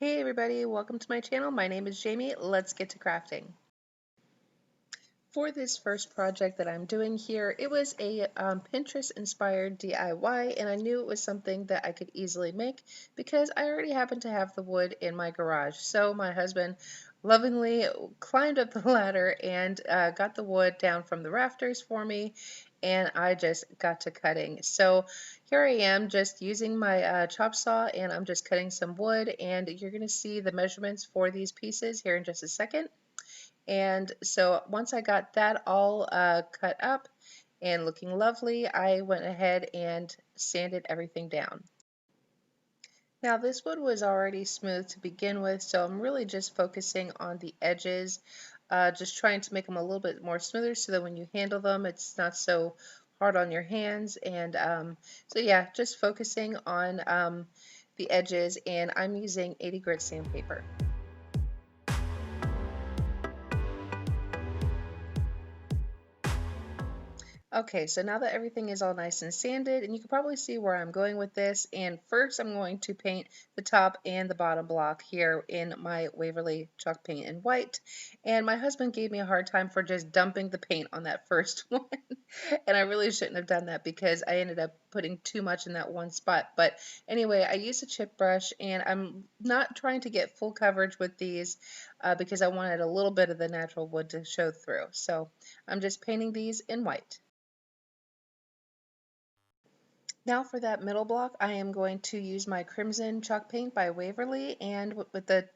Hey everybody, welcome to my channel. My name is Jamie. Let's get to crafting. For this first project that I'm doing here, it was a Pinterest inspired DIY, and I knew it was something that I could easily make because I already happen to have the wood in my garage. So my husband lovingly climbed up the ladder and got the wood down from the rafters for me, and I just got to cutting. So here I am just using my chop saw, and I'm just cutting some wood, and you're going to see the measurements for these pieces here in just a second. And so once I got that all cut up and looking lovely, I went ahead and sanded everything down. Now this wood was already smooth to begin with, so I'm really just focusing on the edges, just trying to make them a little bit more smoother so that when you handle them, it's not so hard on your hands. And so yeah, just focusing on the edges, and I'm using 80 grit sandpaper. Okay, so now that everything is all nice and sanded, and you can probably see where I'm going with this, and first I'm going to paint the top and the bottom block here in my Waverly chalk paint in white, and my husband gave me a hard time for just dumping the paint on that first one, and I really shouldn't have done that because I ended up putting too much in that one spot. But anyway, I used a chip brush, and I'm not trying to get full coverage with these because I wanted a little bit of the natural wood to show through. So I'm just painting these in white. Now for that middle block, I am going to use my Crimson Chalk Paint by Waverly, and with the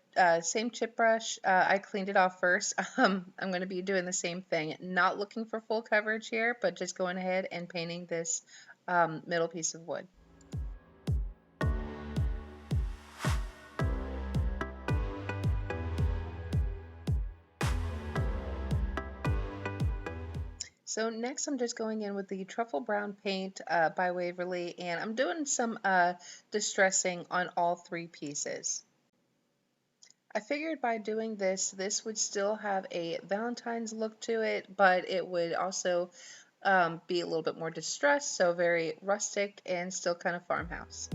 same chip brush, I cleaned it off first. I'm going to be doing the same thing, not looking for full coverage here, but just going ahead and painting this middle piece of wood. So next I'm just going in with the Truffle Brown paint by Waverly, and I'm doing some distressing on all three pieces. I figured by doing this, this would still have a Valentine's look to it, but it would also be a little bit more distressed, so very rustic and still kind of farmhouse.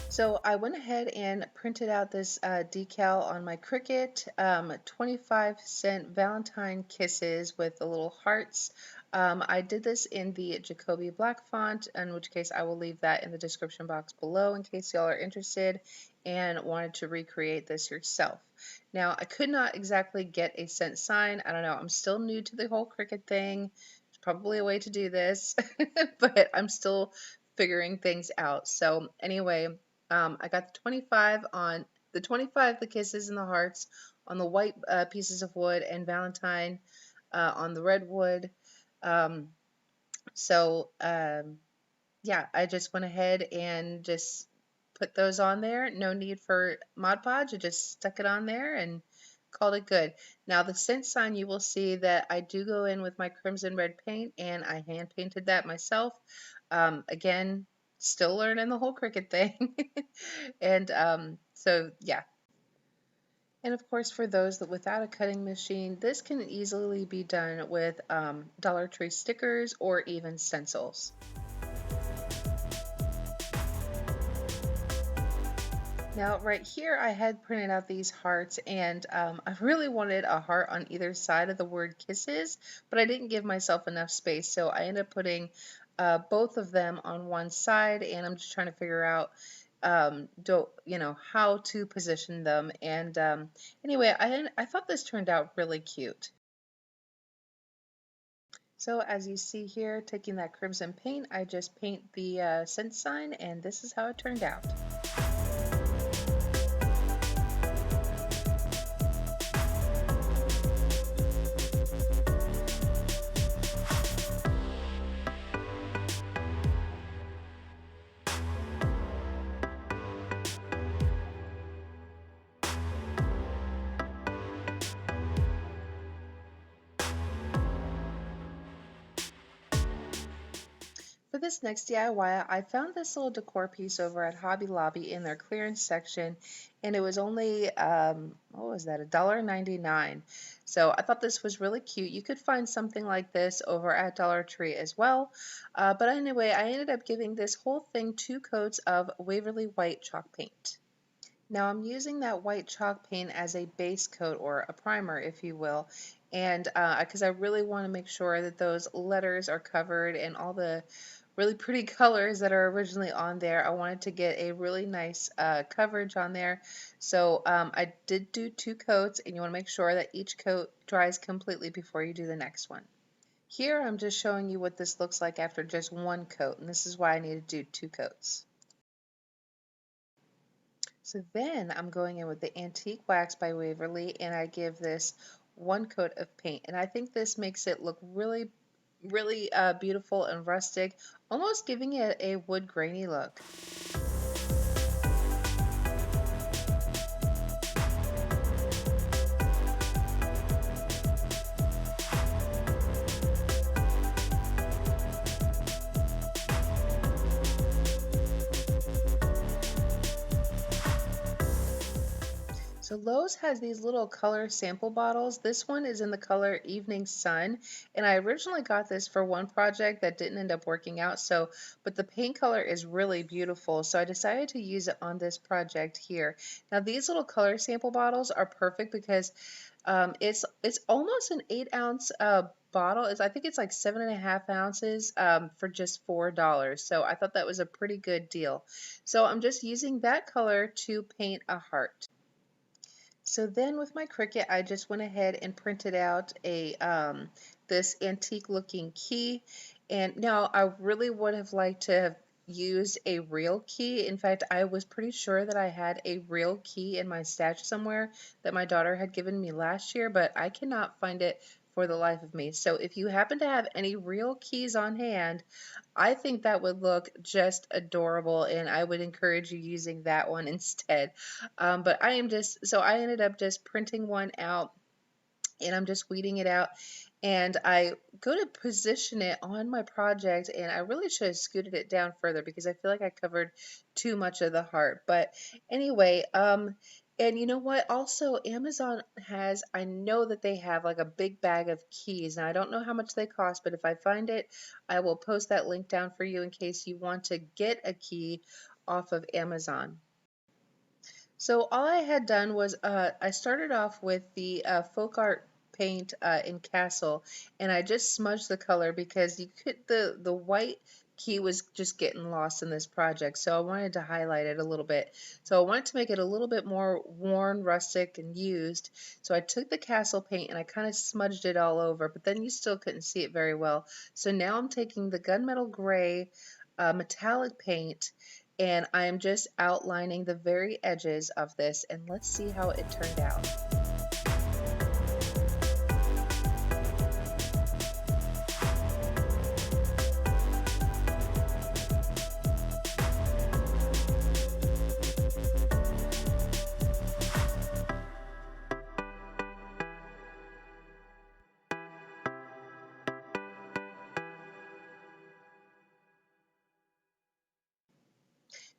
So I went ahead and printed out this decal on my Cricut, 25-cent Valentine Kisses with the little hearts. I did this in the Jacoby Black font, in which case I will leave that in the description box below in case y'all are interested and wanted to recreate this yourself. Now I could not exactly get a cent sign. I don't know, I'm still new to the whole Cricut thing. There's probably a way to do this, but I'm still figuring things out. So anyway, I got the 25 on the 25, the kisses and the hearts on the white pieces of wood, and Valentine on the red wood. Yeah, I just went ahead and just put those on there. No need for Mod Podge. I just stuck it on there and called it good. Now the cent sign, you will see that I do go in with my crimson red paint, and I hand painted that myself. Again, still learning the whole Cricut thing. And so yeah. And of course, for those that without a cutting machine, this can easily be done with Dollar Tree stickers or even stencils. Now right here I had printed out these hearts, and I really wanted a heart on either side of the word kisses, but I didn't give myself enough space, so I ended up putting both of them on one side, and I'm just trying to figure out how to position them. And anyway, I thought this turned out really cute. So as you see here, taking that crimson paint, I just paint the cent sign, and this is how it turned out. For this next DIY, I found this little decor piece over at Hobby Lobby in their clearance section, and it was only, what was that, $1.99. So I thought this was really cute. You could find something like this over at Dollar Tree as well. But anyway, I ended up giving this whole thing 2 coats of Waverly white chalk paint. Now I'm using that white chalk paint as a base coat or a primer, if you will, and because I really want to make sure that those letters are covered and all the really pretty colors that are originally on there. I wanted to get a really nice coverage on there. So I did do 2 coats, and you want to make sure that each coat dries completely before you do the next one. Here I'm just showing you what this looks like after just 1 coat, and this is why I need to do 2 coats. So then I'm going in with the Antique Wax by Waverly, and I give this 1 coat of paint. And I think this makes it look really, really beautiful and rustic, almost giving it a wood grainy look. So Lowe's has these little color sample bottles. This one is in the color Evening Sun, and I originally got this for one project that didn't end up working out. But the paint color is really beautiful, so I decided to use it on this project here. Now these little color sample bottles are perfect because it's almost an 8-ounce bottle. I think it's like 7.5 ounces for just $4. So I thought that was a pretty good deal. So I'm just using that color to paint a heart. So then with my Cricut, I just went ahead and printed out this antique looking key. And now I really would have liked to have used a real key. In fact, I was pretty sure that I had a real key in my stash somewhere that my daughter had given me last year, but I cannot find it for the life of me. So if you happen to have any real keys on hand, I think that would look just adorable, and I would encourage you using that one instead. But I ended up just printing one out, and I'm just weeding it out. And I go to position it on my project, and I really should have scooted it down further because I feel like I covered too much of the heart. But anyway, and you know what? Also, Amazon has, I know that they have like a big bag of keys. Now, I don't know how much they cost, but if I find it, I will post that link down for you in case you want to get a key off of Amazon. So all I had done was I started off with the folk art paint in Castle, and I just smudged the color because you could the white key was just getting lost in this project, so I wanted to highlight it a little bit. So I wanted to make it a little bit more worn, rustic, and used. So I took the Castle paint and I kind of smudged it all over, but then you still couldn't see it very well. So now I'm taking the gunmetal gray metallic paint, and I am just outlining the very edges of this, and let's see how it turned out.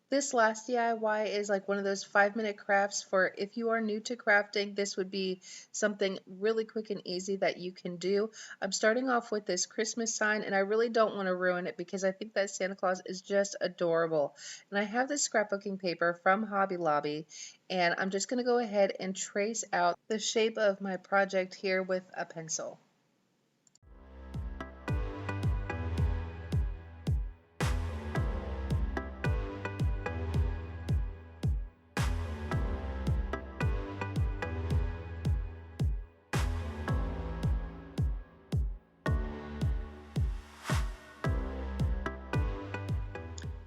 This last DIY is like one of those 5-minute crafts for if you are new to crafting. This would be something really quick and easy that you can do. I'm starting off with this Christmas sign, and I really don't want to ruin it because I think that Santa Claus is just adorable. And I have this scrapbooking paper from Hobby Lobby, and I'm just going to go ahead and trace out the shape of my project here with a pencil.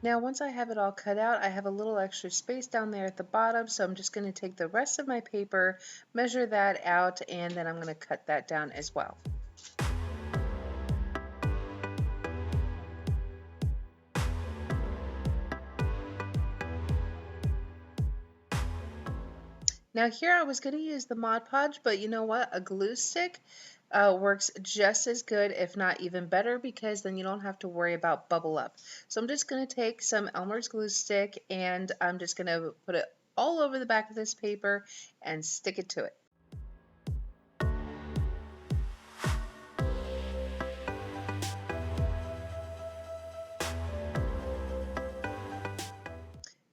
Now once I have it all cut out, I have a little extra space down there at the bottom, so I'm just going to take the rest of my paper, measure that out, and then I'm going to cut that down as well. Now here I was going to use the Mod Podge, but you know what? A glue stick works just as good, if not even better, because then you don't have to worry about bubble up. So I'm just going to take some Elmer's glue stick and I'm just going to put it all over the back of this paper and stick it to it.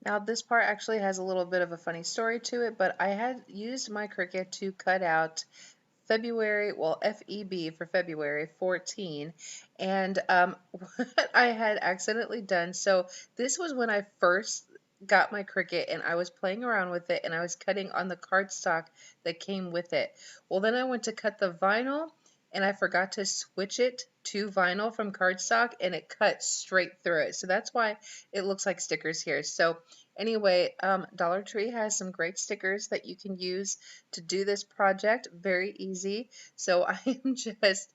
Now this part actually has a little bit of a funny story to it, but I had used my Cricut to cut out February, well, FEB for February 14, and what I had accidentally done, so this was when I first got my Cricut and I was playing around with it and I was cutting on the cardstock that came with it. Well, then I went to cut the vinyl and I forgot to switch it to vinyl from cardstock and it cut straight through it. So that's why it looks like stickers here. So anyway, Dollar Tree has some great stickers that you can use to do this project. Very easy. So I am just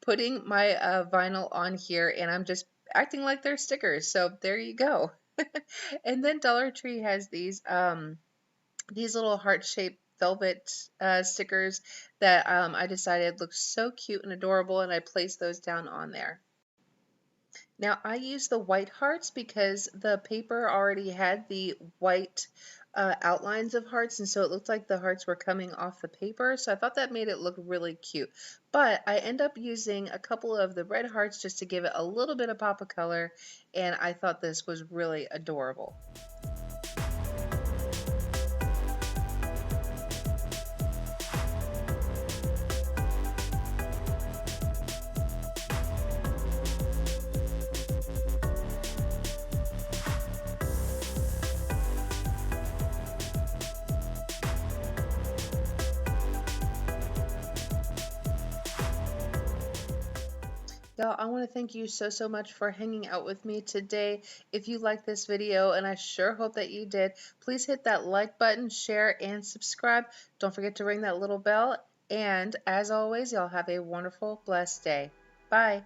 putting my vinyl on here and I'm just acting like they're stickers. So there you go. And then Dollar Tree has these little heart-shaped velvet stickers that I decided looked so cute and adorable, and I placed those down on there. Now I use the white hearts because the paper already had the white outlines of hearts, and so it looked like the hearts were coming off the paper, so I thought that made it look really cute. But I end up using a couple of the red hearts just to give it a little bit of pop of color, and I thought this was really adorable. Y'all, I want to thank you so much for hanging out with me today. If you liked this video, and I sure hope that you did, please hit that like button, share, and subscribe. Don't forget to ring that little bell. And as always, y'all have a wonderful, blessed day. Bye.